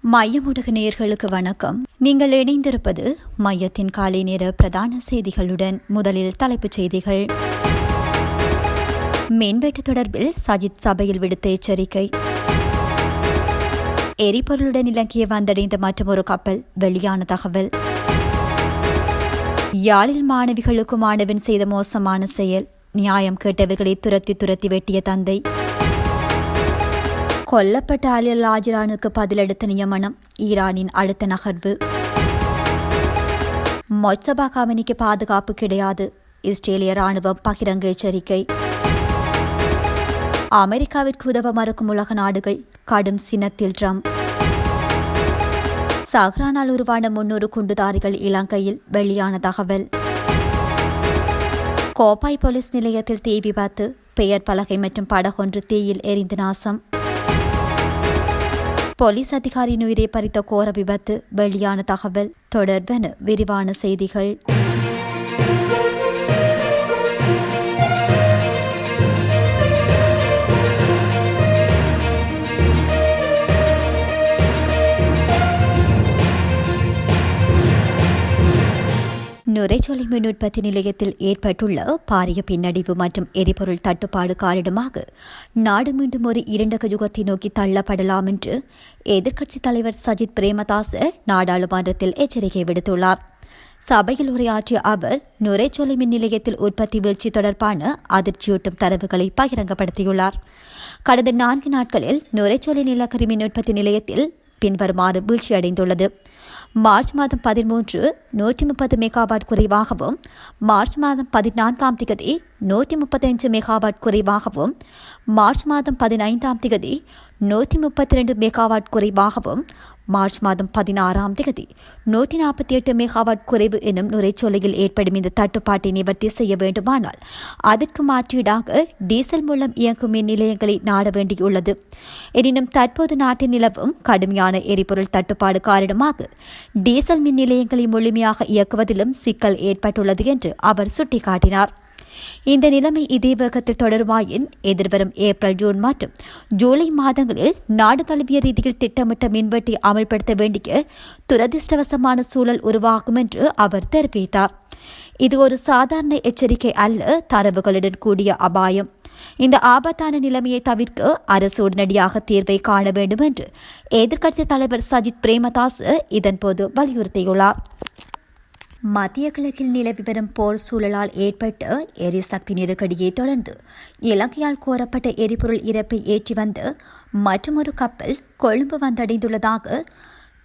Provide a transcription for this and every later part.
மையமுடக நேயர்களுக்கு வணக்கம். நீங்கள் இணைந்திருப்பது மையத்தின் காலை நேர பிரதான செய்திகளுடன். முதலில் தலைப்புச் செய்திகள். மின்வெட்டு தொடர்பில் சஜித் சபையில் விடுத்த எச்சரிக்கை. எரிபொருளுடன் இலங்கையை வந்தடைந்த மற்றொரு கப்பல் வெளியான தகவல். யாழில் மாணவிகளுக்கு மாணவன் செய்த மோசமான செயல். நியாயம் கேட்டவர்களை துரத்தி வெட்டிய தந்தை. கொல்லப்பட்ட அலில் ஆஜரானுக்கு பதிலளித்த நியமனம். ஈரானின் அடுத்த நகர்வு. மொச்சபா கவனிக்கு பாதுகாப்பு கிடையாது. இஸ்ரேலிய ராணுவம் பகிரங்க எச்சரிக்கை. அமெரிக்காவிற்கு உதவ மறுக்கும் உலக நாடுகள். கடும் சினத்தில் ட்ரம்ப். சஹ்ரானால் உருவான 300 குண்டுதாரிகள் இலங்கையில் வெளியான தகவல். கோப்பாய் போலீஸ் நிலையத்தில் தீ விபத்து. பெயர் பலகை மற்றும் படகொன்று தீயில் எரிந்து நாசம். போலீஸ் அதிகாரியின் உயிரை பறித்த கோர விபத்து. வெளியான தகவல் தொடர்பான விரிவான செய்திகள். நுரைச்சோலை மின் உற்பத்தி நிலையத்தில் ஏற்பட்டுள்ள பாரிய பின்னடைவு மற்றும் எரிபொருள் தட்டுப்பாடு காரணமாக நாடு மீண்டும் ஒரு இருண்ட யுகத்தை நோக்கி தள்ளப்படலாம் என்று எதிர்க்கட்சித் தலைவர் சஜித் பிரேமதாச நாடாளுமன்றத்தில் எச்சரிக்கை விடுத்துள்ளார். சபையில் உரையாற்றிய அவர் நுரைச்சோலை மின் நிலையத்தில் உற்பத்தி வீழ்ச்சி தொடர்பான அதிர்ச்சியூட்டும் தரவுகளை பகிரங்கப்படுத்தியுள்ளார். கடந்த 4 நாட்களில் நுரைச்சோலை நிலக்கரி மின் உற்பத்தி நிலையத்தில் பின்வருமாறு வீழ்ச்சியடைந்துள்ளது. மார்ச் மாதம் 13 130 மெகாவாட் குறைவாகவும், மார்ச் மாதம் 14ஆம் திகதி 135 மெகாவாட் குறைவாகவும், மார்ச் மாதம் 15ஆம் திகதி 132 மெகாவாட் குறைவாகவும், மார்ச் மாதம் 16ஆம் திகதி 148 மெகாவாட் குறைவு எனும் நுரைச்சோலையில் ஏற்படும் இந்த தட்டுப்பாட்டை நிவர்த்தி செய்ய வேண்டுமானால் அதற்கு மாற்றீடாக டீசல் மூலம் இயங்கும் மின் நிலையங்களை நாட வேண்டியுள்ளது. எனினும் தற்போது நாட்டில் நிலவும் கடுமையான எரிபொருள் தட்டுப்பாடு காரணமாக டீசல் மின் நிலையங்களை முழுமையாக இயக்குவதிலும் சிக்கல் ஏற்பட்டுள்ளது என்று அவர் சுட்டிக்காட்டினார். இந்த நிலைமை இதே வேகத்தில் தொடருமாயின் எதிர்வரும் ஏப்ரல், ஜூன் மற்றும் ஜூலை மாதங்களில் நாடு தழுவிய ரீதியில் திட்டமிட்ட மின்வெட்டை அமல்படுத்த வேண்டிய துரதிருஷ்டவசமான சூழல் உருவாகும் என்று அவர் தெரிவித்தார். இது ஒரு சாதாரண எச்சரிக்கை அல்ல, தரவுகளுடன் கூடிய அபாயம். இந்த ஆபத்தான நிலைமையை தவிர்க்க அரசு உடனடியாக தீர்வை காண வேண்டும் என்று எதிர்க்கட்சித் தலைவர் சஜித் பிரேமதாஸ் இதன்போது வலியுறுத்தியுள்ளார். மத்திய கிழக்கில் நிலவி வரும் போர் சூழலால் ஏற்பட்ட எரிசக்தி நெருக்கடியை தொடர்ந்து இலங்கையால் கோரப்பட்ட எரிபொருள் இறப்பை ஏற்றி வந்த மற்றொரு கப்பல் கொழும்பு வந்தடைந்துள்ளதாக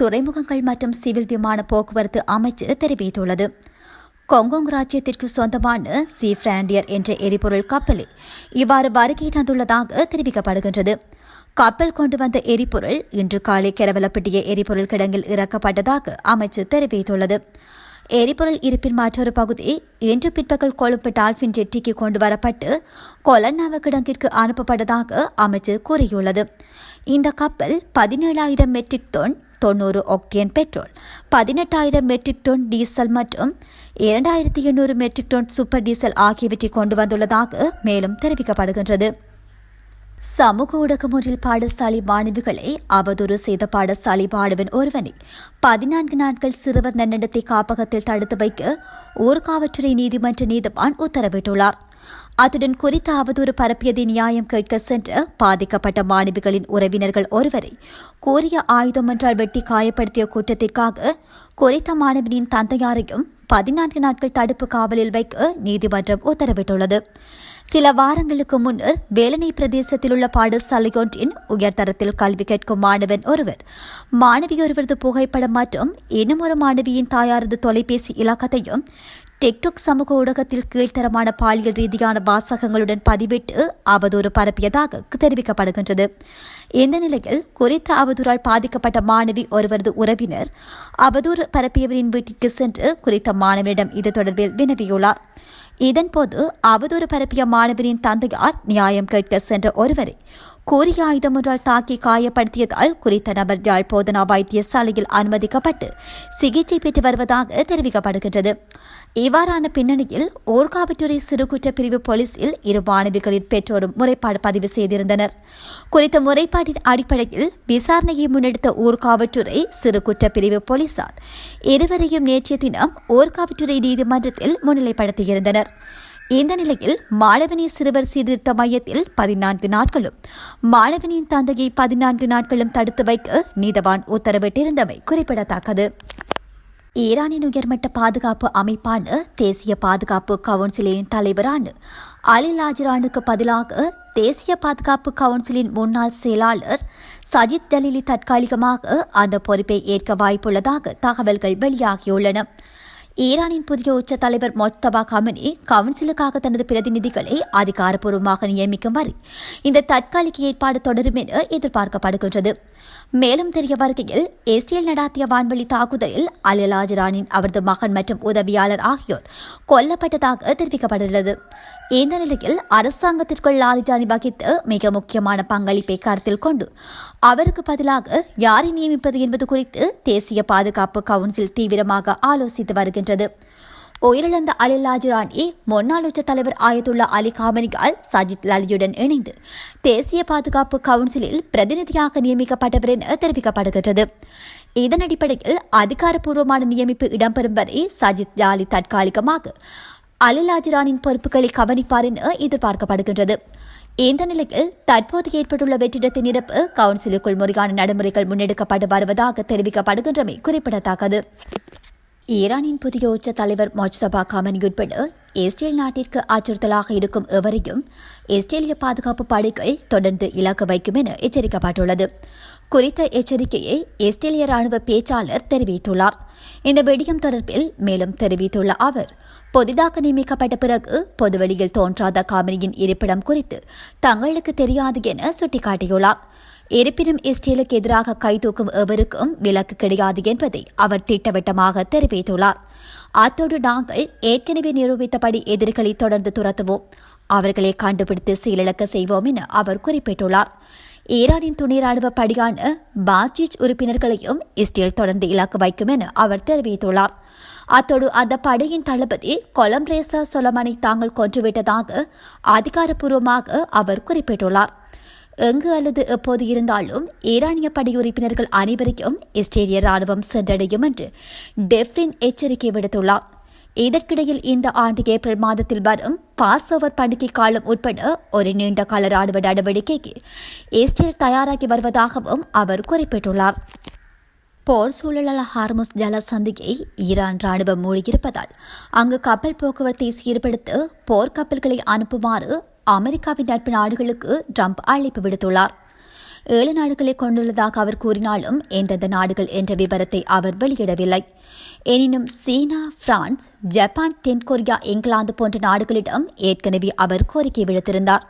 துறைமுகங்கள் மற்றும் சிவில் விமான போக்குவரத்து அமைச்சு தெரிவித்துள்ளது. கொங்கோங் ராஜ்யத்திற்கு சொந்தமான சி பிராண்டியர் என்ற எரிபொருள் கப்பலை இவ்வாறு வருகை தந்துள்ளதாக தெரிவிக்கப்படுகின்றது. கப்பல் கொண்டு வந்த எரிபொருள் இன்று காலை கெரவலப்பட்டிய எரிபொருள் கிடங்கில் இறக்கப்பட்டதாக அமைச்சு தெரிவித்துள்ளது. எரிபொருள் இருப்பின் மற்றொரு பகுதி இன்று பிற்பகல் கொழும்பு டால்பின் ஜெட்டிக்கு கொண்டு வரப்பட்டு கொலன்னாவ கிடங்கிற்கு அனுப்பப்பட்டதாக அமைச்சு கூறியுள்ளது. இந்த கப்பல் 17,000 metric tonne 90 octane petrol, 18,000 metric tonne diesel மற்றும் 2,800 மெட்ரிக் டன் சூப்பர் டீசல் ஆகியவற்றை கொண்டு வந்துள்ளதாக மேலும் தெரிவிக்கப்படுகின்றது. சமூக ஊடகம் ஒன்றில் பாடசாலை மாணவிகளை அவதூறு செய்த பாடசாலை மாணவன் ஒருவனை 14 நாட்கள் சிறுவர் நன்னடத்தை காப்பகத்தில் தடுத்து வைக்க ஊர்காவற்றுறை நீதிமன்ற நீதிவான் உத்தரவிட்டுள்ளார். அத்துடன் குறித்த அவதூறு பரப்பியதை நியாயம் கேட்க சென்ற பாதிக்கப்பட்ட மாணவிகளின் உறவினர்கள் ஒருவரை கூறிய ஆயுதம் ஒன்றால் வெட்டி காயப்படுத்திய குற்றத்திற்காக குறித்த மாணவனின் தந்தையாரையும் 14 நாட்கள் தடுப்பு காவலில் வைக்க நீதிமன்றம் உத்தரவிட்டுள்ளது. சில வாரங்களுக்கு முன்னர் வேலனை பிரதேசத்தில் உள்ள பாடசாலை ஒன்றின் உயர்தரத்தில் கல்வி கேட்கும் மாணவன் ஒருவர் மாணவி ஒருவரது புகைப்படம் மற்றும் இன்னும் ஒரு மாணவியின் தாயாரது தொலைபேசி இலக்கத்தையும் டிக்டாக் சமூக ஊடகத்தில் கீழ்த்தரமான பாலியல் ரீதியான வாசகங்களுடன் பதிவிட்டு அவதூறு பரப்பியதாக தெரிவிக்கப்படுகின்றது. இந்த நிலையில் குறித்த அவதூறால் பாதிக்கப்பட்ட மாணவி ஒருவரது உறவினர் அவதூறு பரப்பியவரின் வீட்டிற்கு சென்று குறித்த மாணவனிடம் இது தொடர்பில் வினவியுள்ளார். இதன்போது அவதூறு பரப்பிய மாணவரின் தந்தையார் நியாயம் கேட்க சென்ற ஒருவரை கூறிய ஆயுதம் ஒன்றால் தாக்கி காயப்படுத்தியதால் குறித்த நபர் யாழ் போதனா வைத்தியசாலையில் அனுமதிக்கப்பட்டு சிகிச்சை பெற்று வருவதாக தெரிவிக்கப்படுகின்றது. இவ்வாறான பின்னணியில் ஊர்காவற்றுறை சிறு குற்ற பிரிவு போலீசில் இரு மாணவிகளின் பெற்றோரும் முறைப்பாடு பதிவு செய்திருந்தனர். குறித்த முறைப்பாட்டின் அடிப்படையில் விசாரணையை முன்னெடுத்த ஊர்காவற்றுறை சிறு குற்ற பிரிவு போலீசார் இருவரையும் நேற்றைய தினம் ஊர்காவற்றுறை நீதிமன்றத்தில் முன்னிலைப்படுத்தியிருந்தனர். இந்த நிலையில் மாணவனி சிறுவர் சீர்திருத்த மையத்தில் 14 நாட்களும் மாணவனின் தந்தையை 14 நாட்களும் தடுத்து வைக்க நீதவான் உத்தரவிட்டிருந்தமை குறிப்பிடத்தக்கது. ஈரானின் உயர்மட்ட பாதுகாப்பு அமைப்பான தேசிய பாதுகாப்பு கவுன்சிலின் தலைவரான அலி லாஜ்ரானுக்கு பதிலாக தேசிய பாதுகாப்பு கவுன்சிலின் முன்னாள் செயலாளர் சஜித் ஜலீலி தற்காலிகமாக அந்த பொறுப்பை ஏற்க வாய்ப்புள்ளதாக தகவல்கள் வெளியாகியுள்ளன. ஈரானின் புதிய உச்ச தலைவர் மொஜ்தபா கமினி கவுன்சிலுக்காக தனது பிரதிநிதிகளை அதிகாரப்பூர்வமாக நியமிக்கும் வரை இந்த தற்காலிக ஏற்பாடு தொடரும் என எதிர்பார்க்கப்படுகின்றது. மேலும் தெரிய வருகையில் இஸ்ரேல் நடாத்திய வான்வழி தாக்குதலில் அலி லாஜ்ரானின் அவரது மகன் மற்றும் உதவியாளர் ஆகியோர் கொல்லப்பட்டதாக தெரிவிக்கப்பட்டுள்ளது. இந்த நிலையில் அரசாங்கத்திற்குள் லாரிஜானி வகித்த மிக முக்கியமான பங்களிப்பை கருத்தில் கொண்டு அவருக்கு பதிலாக யாரை நியமிப்பது என்பது குறித்து தேசிய பாதுகாப்பு கவுன்சில் தீவிரமாக ஆலோசித்து வருகின்றது. உயிரிழந்த அலி லாஜ்ரானி முன்னாள் உச்ச தலைவர் ஆயத்துல்லா அலி காமனியால் சஜித் லலியுடன் இணைந்து தேசிய பாதுகாப்பு கவுன்சிலில் பிரதிநிதியாக நியமிக்கப்பட்டவர் என தெரிவிக்கப்படுகின்றது. இதன் அடிப்படையில் அதிகாரப்பூர்வமான நியமிப்பு இடம்பெறும் வரை சஜித் லாலி தற்காலிகமாக அலி லாஜ்ரானின் பொறுப்புகளை கவனிப்பார் என எதிர்பார்க்கப்படுகின்றது. இந்த நிலையில் தற்போது ஏற்பட்டுள்ள வெற்றிடத்தை நிரப்ப கவுன்சிலுக்குள் முறையான நடைமுறைகள் முன்னெடுக்கப்பட்டு வருவதாக தெரிவிக்கப்படுகின்றமை குறிப்பிடத்தக்கது. ஈரானின் புதிய உச்ச தலைவர் மொஜ்தபா கமினி உட்பட இஸ்ரேல் நாட்டிற்கு அச்சுறுத்தலாக இருக்கும் எவரையும் இஸ்ரேலிய பாதுகாப்பு படைகள் தொடர்ந்து இலக்கு வைக்கும் என எச்சரிக்கப்பட்டுள்ளது. குறித்த எச்சரிக்கையை இஸ்ரேலிய ராணுவ பேச்சாளர் தெரிவித்துள்ளார். இந்த விடயம் தொடர்பில் மேலும் தெரிவித்துள்ள அவர், புதிதாக நியமிக்கப்பட்ட பிறகு பொதுவெளியில் தோன்றாத கமினியின் இருப்பிடம் குறித்து தங்களுக்கு தெரியாது என சுட்டிக்காட்டியுள்ளார். இருப்பினும் இஸ்ரேலுக்கு எதிராக கைதூக்கும் எவருக்கும் விலக்கு கிடையாது என்பதை அவர் திட்டவட்டமாக தெரிவித்துள்ளார். அத்தோடு நாங்கள் ஏற்கனவே நிரூபித்தபடி எதிரிகளை தொடர்ந்து துரத்துவோம், அவர்களை கண்டுபிடித்து சீலிழக்க செய்வோம் என அவர் குறிப்பிட்டுள்ளார். ஈரானின் துணை ராணுவ படையான பாஜிச் உறுப்பினர்களையும் இஸ்ரேல் தொடர்ந்து இலக்கு வைக்கும் என அவர் தெரிவித்துள்ளார். அத்தோடு அந்த படையின் தளபதி கொலம்ரேசா சொலமனை தாங்கள் கொன்றுவிட்டதாக அதிகாரப்பூர்வமாக அவர் குறிப்பிட்டுள்ளார். எங்கு அல்லது எப்போது இருந்தாலும் ஈரானிய படை உறுப்பினர்கள் அனைவரையும் இஸ்ரேலிய ராணுவம் சென்றடையும் என்று டெஃபின் எச்சரிக்கை விடுத்துள்ளார். இதற்கிடையில் இந்த ஆண்டு ஏப்ரல் மாதத்தில் வரும் பாஸ் ஓவர் பண்டிகை காலம் உட்பட ஒரு நீண்ட கால ராணுவ நடவடிக்கைக்கு இஸ்ரேல் தயாராகி வருவதாகவும் அவர் குறிப்பிட்டுள்ளார். போர் சூழலால் ஹார்முஸ் ஜலசந்தியை ஈரான் ராணுவம் மூடியிருப்பதால் அங்கு கப்பல் போக்குவரத்தை சீர்படுத்த போர்க்கப்பல்களை அனுப்புமாறு அமெரிக்காவின் நட்பு நாடுகளுக்கு ட்ரம்ப் அழைப்பு விடுத்துள்ளார். 7 நாடுகளை கொண்டுள்ளதாக அவர் கூறினாலும் எந்தெந்த நாடுகள் என்ற விவரத்தை அவர் வெளியிடவில்லை. எனினும் சீனா, பிரான்ஸ், ஜப்பான், தென்கொரியா, இங்கிலாந்து போன்ற நாடுகளிடம் ஏற்கனவே அவர் கோரிக்கை விடுத்திருந்தார்.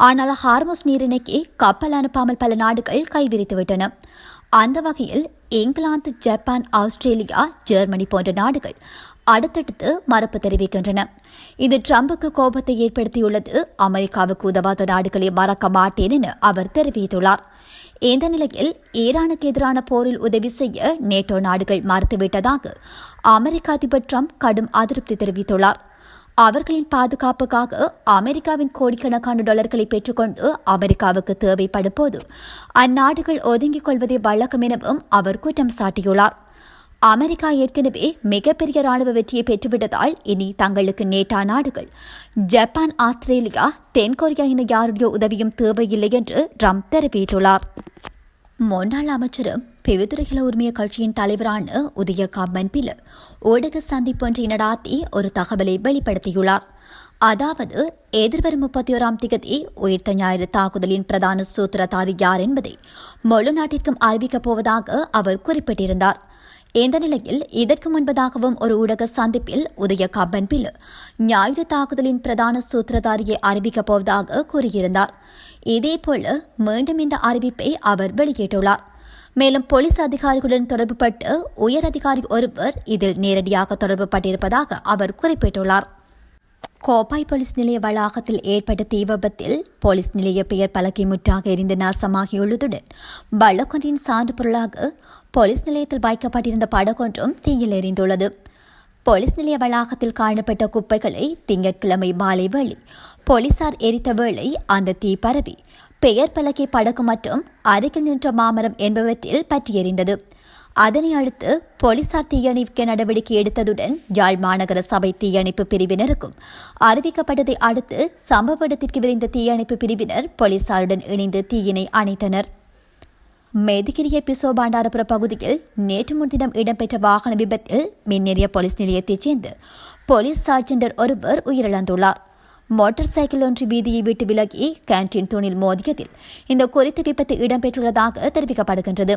ஆனால் ஹார்முஸ் நீரிணைக்கு கப்பல் அனுப்பாமல் பல நாடுகள் கைவிரித்துவிட்டன. அந்த வகையில் இங்கிலாந்து, ஜப்பான், ஆஸ்திரேலியா, ஜெர்மனி போன்ற நாடுகள் அடுத்தடுத்து மறுப்பு தெரிவிக்கின்றன. இது ட்ரம்புக்கு கோபத்தை ஏற்படுத்தியுள்ளது. அமெரிக்காவுக்கு உதவாத நாடுகளை மறக்க மாட்டேன் என அவர் தெரிவித்துள்ளார். இந்த நிலையில் ஈரானுக்கு எதிரான போரில் உதவி செய்ய நேட்டோ நாடுகள் மறுத்துவிட்டதாக அமெரிக்க அதிபர் ட்ரம்ப் கடும் அதிருப்தி தெரிவித்துள்ளார். அவர்களின் பாதுகாப்புக்காக அமெரிக்காவின் கோடிக்கணக்கான டாலர்களை பெற்றுக்கொண்டு அமெரிக்காவுக்கு தேவைப்படும் போது அந்நாடுகள் ஒதுங்கிக் கொள்வதை வழக்கம் எனவும் அவர் குற்றம் சாட்டியுள்ளார். அமெரிக்கா ஏற்கனவே மிகப்பெரிய ராணுவ வெற்றியை பெற்றுவிட்டதால் இனி தங்களுக்கு நேட்டோ நாடுகள் ஜப்பான், ஆஸ்திரேலியா, தென்கொரியா என யாருடைய உதவியும் தேவையில்லை என்று ட்ரம்ப் தெரிவித்துள்ளார். முன்னாள் அமைச்சரும் பிவிதுரைகள உரிமைய கட்சியின் தலைவரான உதயகாமன் பில ஊடக சந்திப்பொன்றை நடாத்தி ஒரு தகவலை வெளிப்படுத்தியுள்ளார். அதாவது, எதிர்வரும் 31ஆம் தேதி உயிர்த்த ஞாயிறு தாக்குதலின் பிரதான சூத்திரதாரி யார் என்பதை முழு நாட்டிற்கும் அறிவிக்கப் போவதாக அவர் குறிப்பிட்டிருந்தார். இந்த நிலையில் இதற்கு முன்பதாகவும் ஒரு ஊடக சந்திப்பில் உதயகாமன் பில் ஞாயிறு தாக்குதலின் பிரதான சூத்திரதாரியை அறிவிக்கப் போவதாக கூறியிருந்தார். இதேபோல மீண்டும் இந்த அறிவிப்பை அவர் வெளியிட்டுள்ளார். மேலும் போலீஸ் அதிகாரிகளுடன் தொடர்புபட்டு உயர் அதிகாரி ஒருவர் இதில் நேரடியாக தொடர்பு பட்டிருப்பதாக அவர் குறிப்பிட்டுள்ளார். கோப்பாய் போலீஸ் நிலைய வளாகத்தில் ஏற்பட்ட தீ விபத்தில் போலீஸ் நிலைய பெயர் பலகை முற்றாக எரிந்து நாசமாகியுள்ளதுடன் வழக்கொன்றின் சான்று பொருளாக போலீஸ் நிலையத்தில் வைக்கப்பட்டிருந்த படகொன்றும் தீயில் எரிந்துள்ளது. போலீஸ் நிலைய வளாகத்தில் காணப்பட்ட குப்பைகளை திங்கட்கிழமை மாலை வேளை போலீசார் எரித்த வேளை அந்த தீ பரவி பெயர் பலகை படகு மற்றும் அருகில் நின்ற மாமரம் என்பவற்றில் பற்றி எறிந்தது. அதனை அடுத்து போலீசார் தீயணைக்க நடவடிக்கை எடுத்ததுடன் யாழ் மாநகர சபை தீயணைப்பு பிரிவினருக்கும் அறிவிக்கப்பட்டதை அடுத்து சம்பவ இடத்திற்கு விரைந்த தீயணைப்பு பிரிவினர் போலீசாருடன் இணைந்து தீயினை அணைத்தனர். மேதிகிரிய பிசோ பண்டாரபுர பகுதியில் நேற்று முன்தினம் இடம்பெற்ற வாகன விபத்தில் மின்னேறிய போலீஸ் நிலையத்தைச் சேர்ந்து போலீஸ் சார்ஜெண்டர் ஒருவர் உயிரிழந்துள்ளார். மோட்டார் சைக்கிள் ஒன்று வீதியை விட்டு விலகி கேன்டீன் தூணில் மோதியதில் இந்த குறித்த விபத்து இடம்பெற்றுள்ளதாக தெரிவிக்கப்படுகின்றது.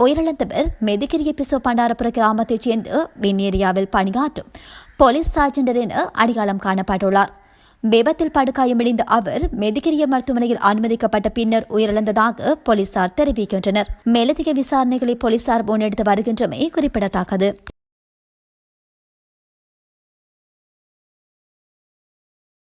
உயிரிழந்தவர் மெதிகிரிய பிசோ பண்டாரபுர கிராமத்தைச் சேர்ந்து மின்னேரியாவில் பணியாற்றும் போலீஸ் சார்ஜெண்டர் என அடையாளம் காணப்பட்டுள்ளார். விபத்தில் படுகாயமடைந்த அவர் மெதிகிரிய மருத்துவமனையில் அனுமதிக்கப்பட்ட பின்னர் உயிரிழந்ததாக போலீசார் தெரிவிக்கின்றனர். மேலதிக விசாரணைகளை போலீசார் முன்னெடுத்து வருகின்றமை குறிப்பிடத்தக்கது.